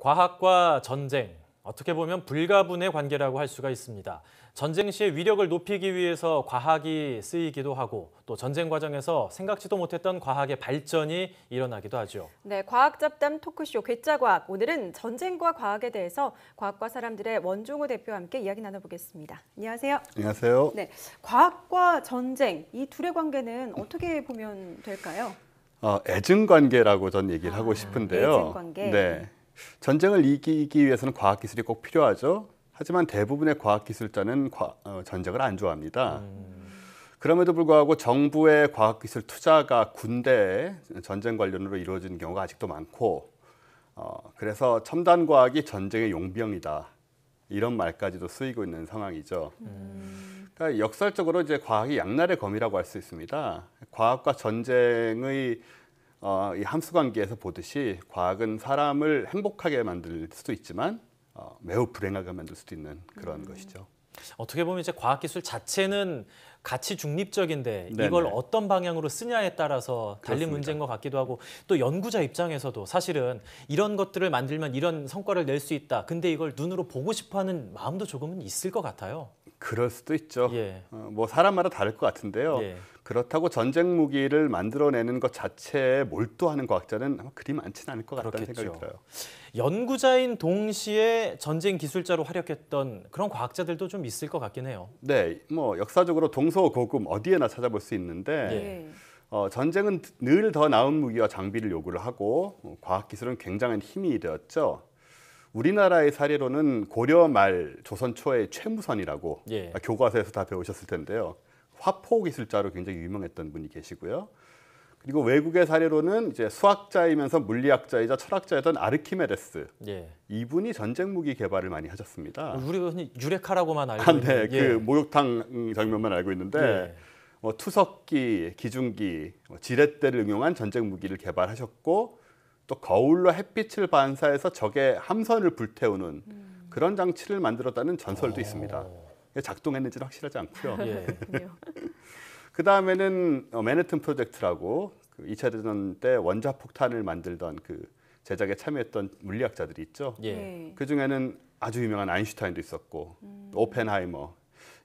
과학과 전쟁, 어떻게 보면 불가분의 관계라고 할 수가 있습니다. 전쟁 시의 위력을 높이기 위해서 과학이 쓰이기도 하고 또 전쟁 과정에서 생각지도 못했던 과학의 발전이 일어나기도 하죠. 네, 과학 잡담 토크쇼 괴짜과학. 오늘은 전쟁과 과학에 대해서 과학과 사람들의 원종우 대표와 함께 이야기 나눠보겠습니다. 안녕하세요. 안녕하세요. 네, 과학과 전쟁, 이 둘의 관계는 어떻게 보면 될까요? 애증관계라고 전 얘기를 하고 싶은데요. 애증관계. 네, 전쟁을 이기기 위해서는 과학기술이 꼭 필요하죠. 하지만 대부분의 과학기술자는 전쟁을 안 좋아합니다. 그럼에도 불구하고 정부의 과학기술 투자가 군대에 전쟁 관련으로 이루어지는 경우가 아직도 많고 그래서 첨단 과학이 전쟁의 용병이다. 이런 말까지도 쓰이고 있는 상황이죠. 그러니까 역설적으로 이제 과학이 양날의 검이라고 할 수 있습니다. 과학과 전쟁의 이 함수관계에서 보듯이 과학은 사람을 행복하게 만들 수도 있지만 매우 불행하게 만들 수도 있는 그런 것이죠. 어떻게 보면 이제 과학기술 자체는 가치 중립적인데 네네. 이걸 어떤 방향으로 쓰냐에 따라서 달린 그렇습니다. 문제인 것 같기도 하고 또 연구자 입장에서도 사실은 이런 것들을 만들면 이런 성과를 낼 수 있다. 근데 이걸 눈으로 보고 싶어하는 마음도 조금은 있을 것 같아요. 그럴 수도 있죠. 예. 뭐 사람마다 다를 것 같은데요. 예. 그렇다고 전쟁 무기를 만들어내는 것 자체에 몰두하는 과학자는 아마 그리 많지는 않을 것 같다는 그렇겠죠. 생각이 들어요. 연구자인 동시에 전쟁 기술자로 활약했던 그런 과학자들도 좀 있을 것 같긴 해요. 네, 뭐 역사적으로 동서고금 어디에나 찾아볼 수 있는데 예. 전쟁은 늘 더 나은 무기와 장비를 요구를 하고 과학기술은 굉장한 힘이 되었죠. 우리나라의 사례로는 고려 말 조선 초의 최무선이라고 예. 교과서에서 다 배우셨을 텐데요. 화포 기술자로 굉장히 유명했던 분이 계시고요. 그리고 외국의 사례로는 이제 수학자이면서 물리학자이자 철학자였던 아르키메데스. 예. 이분이 전쟁 무기 개발을 많이 하셨습니다. 우리가 흔히 유레카라고만 알고 네, 있는. 예. 그 목욕탕 장면만 알고 있는데 예. 투석기, 기중기, 지렛대를 응용한 전쟁 무기를 개발하셨고 또 거울로 햇빛을 반사해서 적의 함선을 불태우는 그런 장치를 만들었다는 전설도 있습니다. 작동했는지는 확실하지 않고요. 예. 그렇군요. 그 다음에는 맨해튼 프로젝트라고 그 2차 대전 때 원자폭탄을 만들던 그 제작에 참여했던 물리학자들이 있죠. 예. 그 중에는 아주 유명한 아인슈타인도 있었고 오펜하이머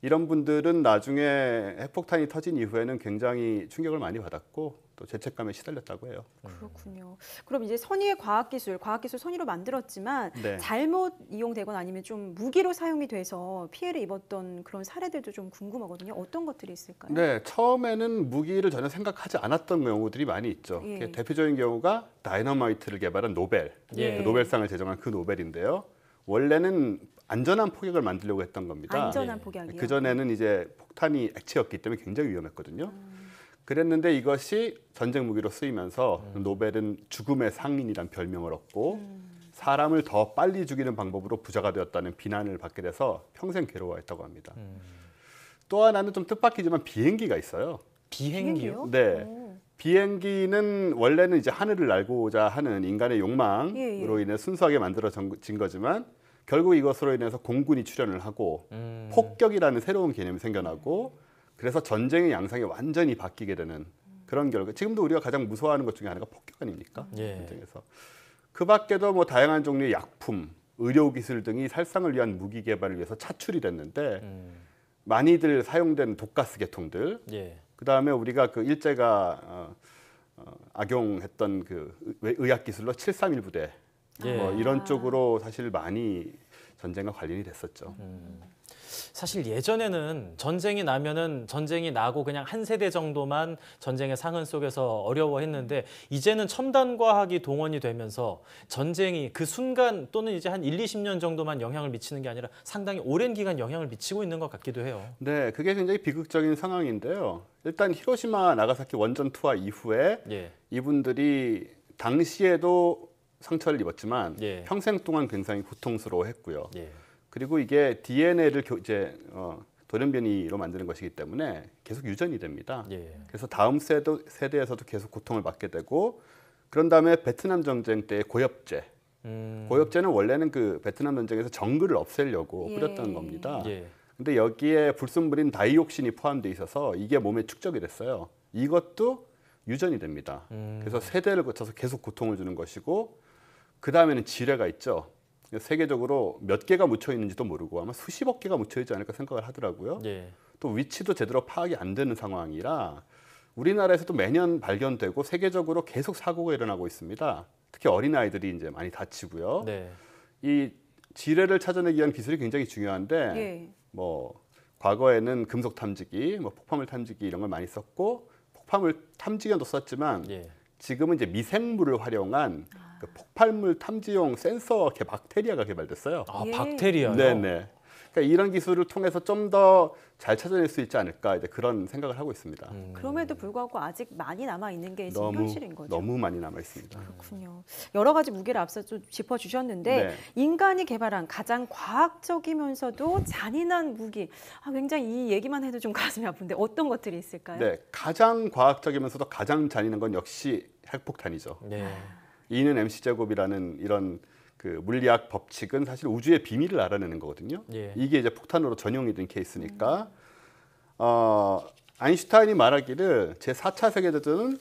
이런 분들은 나중에 핵폭탄이 터진 이후에는 굉장히 충격을 많이 받았고 또 죄책감에 시달렸다고 해요. 그렇군요. 그럼 이제 선의의 과학기술 선의로 만들었지만 네. 잘못 이용되거나 아니면 좀 무기로 사용이 돼서 피해를 입었던 그런 사례들도 좀 궁금하거든요. 어떤 것들이 있을까요? 네, 처음에는 무기를 전혀 생각하지 않았던 경우들이 많이 있죠. 예. 대표적인 경우가 다이너마이트를 개발한 노벨, 예. 그 노벨상을 제정한 그 노벨인데요. 원래는 안전한 포격을 만들려고 했던 겁니다. 안전한 폭약이요. 그 전에는 이제 폭탄이 액체였기 때문에 굉장히 위험했거든요. 그랬는데 이것이 전쟁 무기로 쓰이면서 노벨은 죽음의 상인이란 별명을 얻고 사람을 더 빨리 죽이는 방법으로 부자가 되었다는 비난을 받게 돼서 평생 괴로워했다고 합니다. 또 하나는 좀 뜻밖이지만 비행기가 있어요. 비행기요? 네. 오. 비행기는 원래는 이제 하늘을 날고자 하는 인간의 욕망으로 예. 인해 순수하게 만들어진 거지만 결국 이것으로 인해서 공군이 출현을 하고 폭격이라는 새로운 개념이 생겨나고 그래서 전쟁의 양상이 완전히 바뀌게 되는 그런 결과. 지금도 우리가 가장 무서워하는 것 중에 하나가 폭격 아닙니까? 예. 전쟁에서. 그 밖에도 뭐 다양한 종류의 약품, 의료기술 등이 살상을 위한 무기 개발을 위해서 차출이 됐는데 많이들 사용된 독가스 계통들 예. 그다음에 우리가 그 일제가 악용했던 그 의학 기술로 731 부대 예. 뭐 이런 쪽으로 사실 많이 전쟁과 관련이 됐었죠. 사실 예전에는 전쟁이 나면은 전쟁이 나고 그냥 한 세대 정도만 전쟁의 상흔 속에서 어려워했는데 이제는 첨단 과학이 동원이 되면서 전쟁이 그 순간 또는 이제 한 1, 20년 정도만 영향을 미치는 게 아니라 상당히 오랜 기간 영향을 미치고 있는 것 같기도 해요. 네, 그게 굉장히 비극적인 상황인데요. 일단 히로시마 나가사키 원전 투하 이후에 예. 이분들이 당시에도 상처를 입었지만 예. 평생 동안 굉장히 고통스러워했고요. 예. 그리고 이게 DNA를 이제 돌연변이로 만드는 것이기 때문에 계속 유전이 됩니다. 예. 그래서 다음 세대에서도 계속 고통을 받게 되고 그런 다음에 베트남 전쟁 때 고엽제. 고엽제는 원래는 그 베트남 전쟁에서 정글을 없애려고 뿌렸던 겁니다. 예. 근데 여기에 불순물인 다이옥신이 포함되어 있어서 이게 몸에 축적이 됐어요. 이것도 유전이 됩니다. 그래서 세대를 거쳐서 계속 고통을 주는 것이고 그 다음에는 지뢰가 있죠. 세계적으로 몇 개가 묻혀 있는지도 모르고 아마 수십억 개가 묻혀 있지 않을까 생각을 하더라고요. 예. 또 위치도 제대로 파악이 안 되는 상황이라 우리나라에서도 매년 발견되고 세계적으로 계속 사고가 일어나고 있습니다. 특히 어린아이들이 이제 많이 다치고요. 네. 이 지뢰를 찾아내기 위한 기술이 굉장히 중요한데 예. 뭐 과거에는 금속 탐지기, 뭐 폭파물 탐지기 이런 걸 많이 썼고 폭파물 탐지기도 썼지만 예. 지금은 이제 미생물을 활용한 그 폭발물 탐지용 센서 박테리아가 개발됐어요. 아, 예. 박테리아요. 네네. 그러니까 이런 기술을 통해서 좀 더 잘 찾아낼 수 있지 않을까 이제 그런 생각을 하고 있습니다. 그럼에도 불구하고 아직 많이 남아 있는 게 지금 현실인 거죠. 너무 많이 남아 있습니다. 그렇군요. 여러 가지 무게를 앞서 좀 짚어주셨는데 네. 인간이 개발한 가장 과학적이면서도 잔인한 무기. 굉장히 이 얘기만 해도 좀 가슴이 아픈데 어떤 것들이 있을까요? 네, 가장 과학적이면서도 가장 잔인한 건 역시 핵폭탄이죠. 네. E는 MC 제곱이라는 이런 그 물리학 법칙은 사실 우주의 비밀을 알아내는 거거든요. 예. 이게 이제 폭탄으로 전용이 된 케이스니까 아인슈타인이 말하기를 제4차 세계대전은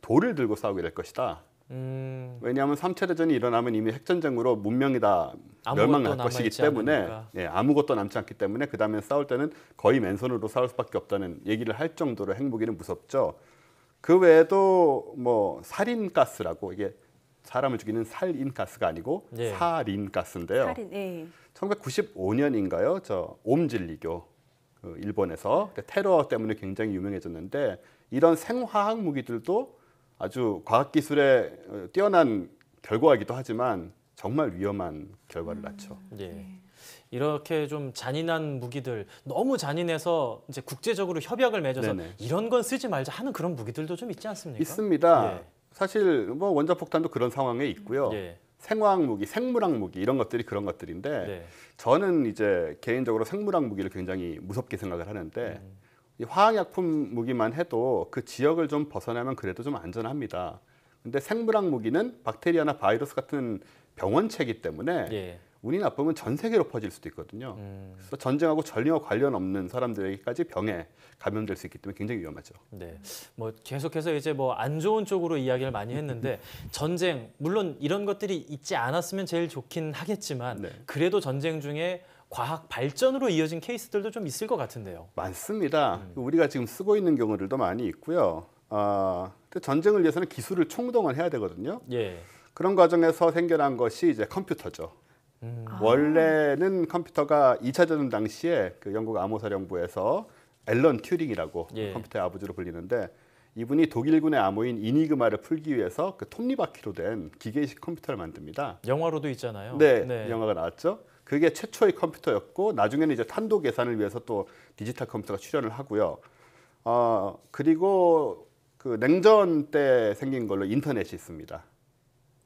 돌을 들고 싸우게 될 것이다. 왜냐하면 3차 대전이 일어나면 이미 핵전쟁으로 문명이 다 멸망할 것이기 남아있지 때문에 않으니까. 예, 아무것도 남지 않기 때문에 그 다음에 싸울 때는 거의 맨손으로 싸울 수밖에 없다는 얘기를 할 정도로 핵무기는 무섭죠. 그 외에도 뭐 살인가스라고 이게 사람을 죽이는 살인가스가 아니고 예. 살인가스인데요. 살인, 예. 1995년인가요? 저 옴진리교 그 일본에서 테러 때문에 굉장히 유명해졌는데 이런 생화학 무기들도 아주 과학기술에 뛰어난 결과이기도 하지만 정말 위험한 결과를 낳죠. 예. 이렇게 좀 잔인한 무기들 너무 잔인해서 이제 국제적으로 협약을 맺어서 네네. 이런 건 쓰지 말자 하는 그런 무기들도 좀 있지 않습니까? 있습니다. 예. 사실 뭐 원자폭탄도 그런 상황에 있고요. 예. 생화학 무기, 생물학 무기 이런 것들이 그런 것들인데 네. 저는 이제 개인적으로 생물학 무기를 굉장히 무섭게 생각을 하는데 이 화학약품 무기만 해도 그 지역을 좀 벗어나면 그래도 좀 안전합니다. 근데 생물학 무기는 박테리아나 바이러스 같은 병원체이기 때문에 예. 운이 나쁘면 전 세계로 퍼질 수도 있거든요. 그래서 전쟁하고 전혀 관련 없는 사람들에게까지 병에 감염될 수 있기 때문에 굉장히 위험하죠. 네. 뭐 계속해서 이제 뭐 안 좋은 쪽으로 이야기를 많이 했는데 전쟁 물론 이런 것들이 있지 않았으면 제일 좋긴 하겠지만 네. 그래도 전쟁 중에 과학 발전으로 이어진 케이스들도 좀 있을 것 같은데요. 많습니다. 우리가 지금 쓰고 있는 경우들도 많이 있고요. 근데 전쟁을 위해서는 기술을 총동원해야 되거든요. 예. 그런 과정에서 생겨난 것이 이제 컴퓨터죠. 원래는 컴퓨터가 2차 대전 당시에 그 영국 암호사령부에서 앨런 튜링이라고 예. 컴퓨터의 아버지로 불리는데 이분이 독일군의 암호인 이니그마를 풀기 위해서 그 톱니바퀴로 된 기계식 컴퓨터를 만듭니다. 영화로도 있잖아요. 네, 영화가 나왔죠. 그게 최초의 컴퓨터였고 나중에는 이제 탄도 계산을 위해서 또 디지털 컴퓨터가 출현을 하고요. 그리고 그 냉전 때 생긴 걸로 인터넷이 있습니다.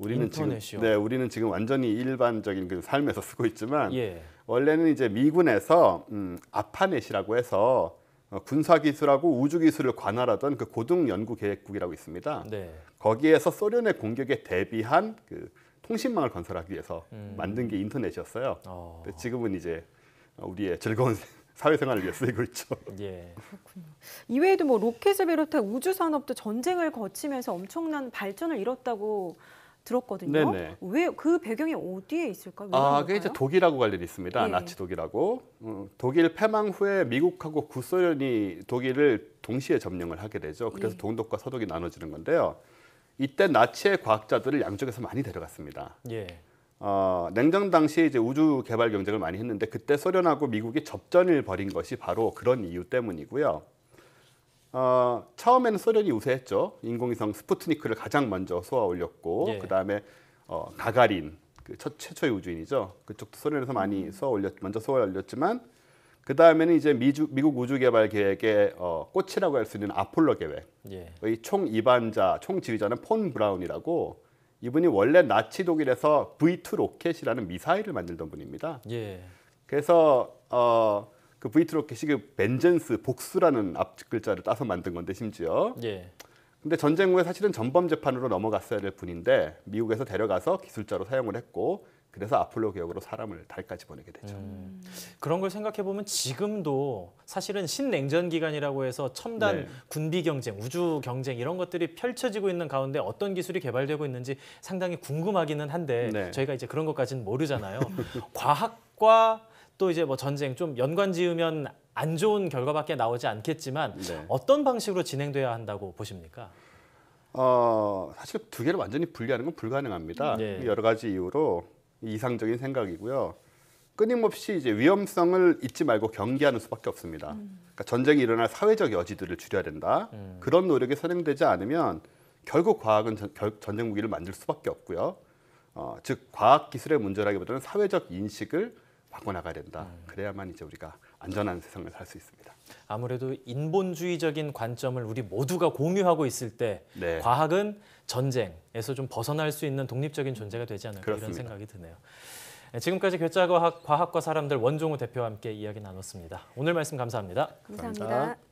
인터넷이요? 우리는 지금 완전히 일반적인 그 삶에서 쓰고 있지만 예. 원래는 이제 미군에서 아파넷이라고 해서 군사 기술하고 우주 기술을 관할하던 그 고등 연구 계획국이라고 있습니다. 네. 거기에서 소련의 공격에 대비한 그 통신망을 건설하기 위해서 만든 게 인터넷이었어요. 근데 지금은 이제 우리의 즐거운 사회생활을 위해 쓰이고 있죠. 예. 이외에도 뭐 로켓을 비롯한 우주 산업도 전쟁을 거치면서 엄청난 발전을 이뤘다고 들었거든요. 네네. 왜 그 배경이 어디에 있을까요? 왜 그게 이제 그럴까요? 독일하고 관련이 있습니다. 예. 나치 독일하고 독일 패망 후에 미국하고 구소련이 독일을 동시에 점령을 하게 되죠. 그래서 예. 동독과 서독이 나눠지는 건데요. 이때 나치의 과학자들을 양쪽에서 많이 데려갔습니다. 예. 냉전 당시에 이제 우주 개발 경쟁을 많이 했는데 그때 소련하고 미국이 접전을 벌인 것이 바로 그런 이유 때문이고요. 처음에는 소련이 우세했죠. 인공위성 스푸트니크를 가장 먼저 쏘아 올렸고 예. 그다음에 가가린 그 최초의 우주인이죠. 그쪽도 소련에서 많이 먼저 쏘아 올렸지만 그다음에는 이제 미국 우주 개발 계획의 꽃이라고 할 수 있는 아폴로 계획의 예. 총 입안자, 총 지휘자는 폰 브라운이라고 이분이 원래 나치 독일에서 V2 로켓이라는 미사일을 만들던 분입니다. 예. 그래서 그 V2 로켓이 그 벤젠스 복수라는 앞 글자를 따서 만든 건데 심지어 예. 근데 전쟁 후에 사실은 전범 재판으로 넘어갔어야 될 분인데 미국에서 데려가서 기술자로 사용을 했고 그래서 아폴로 계획으로 사람을 달까지 보내게 되죠. 그런 걸 생각해 보면 지금도 사실은 신냉전 기간이라고 해서 첨단 네. 군비 경쟁, 우주 경쟁 이런 것들이 펼쳐지고 있는 가운데 어떤 기술이 개발되고 있는지 상당히 궁금하기는 한데 네. 저희가 이제 그런 것까지는 모르잖아요. 과학과 또 이제 뭐 전쟁 좀 연관 지으면 안 좋은 결과밖에 나오지 않겠지만 네. 어떤 방식으로 진행돼야 한다고 보십니까? 사실 두 개를 완전히 분리하는 건 불가능합니다. 네. 여러 가지 이유로 이상적인 생각이고요. 끊임없이 이제 위험성을 잊지 말고 경계하는 수밖에 없습니다. 그러니까 전쟁이 일어날 사회적 여지들을 줄여야 된다. 그런 노력이 선행되지 않으면 결국 과학은 전쟁 무기를 만들 수밖에 없고요. 즉 과학 기술의 문제라기보다는 사회적 인식을 바꿔나가야 된다. 그래야만 이제 우리가 안전한 세상을 살 수 있습니다. 아무래도 인본주의적인 관점을 우리 모두가 공유하고 있을 때 네. 과학은 전쟁에서 좀 벗어날 수 있는 독립적인 존재가 되지 않을까 이런 그렇습니다. 생각이 드네요. 지금까지 괴짜과학 과학과 사람들 원종우 대표와 함께 이야기 나눴습니다. 오늘 말씀 감사합니다. 감사합니다. 감사합니다.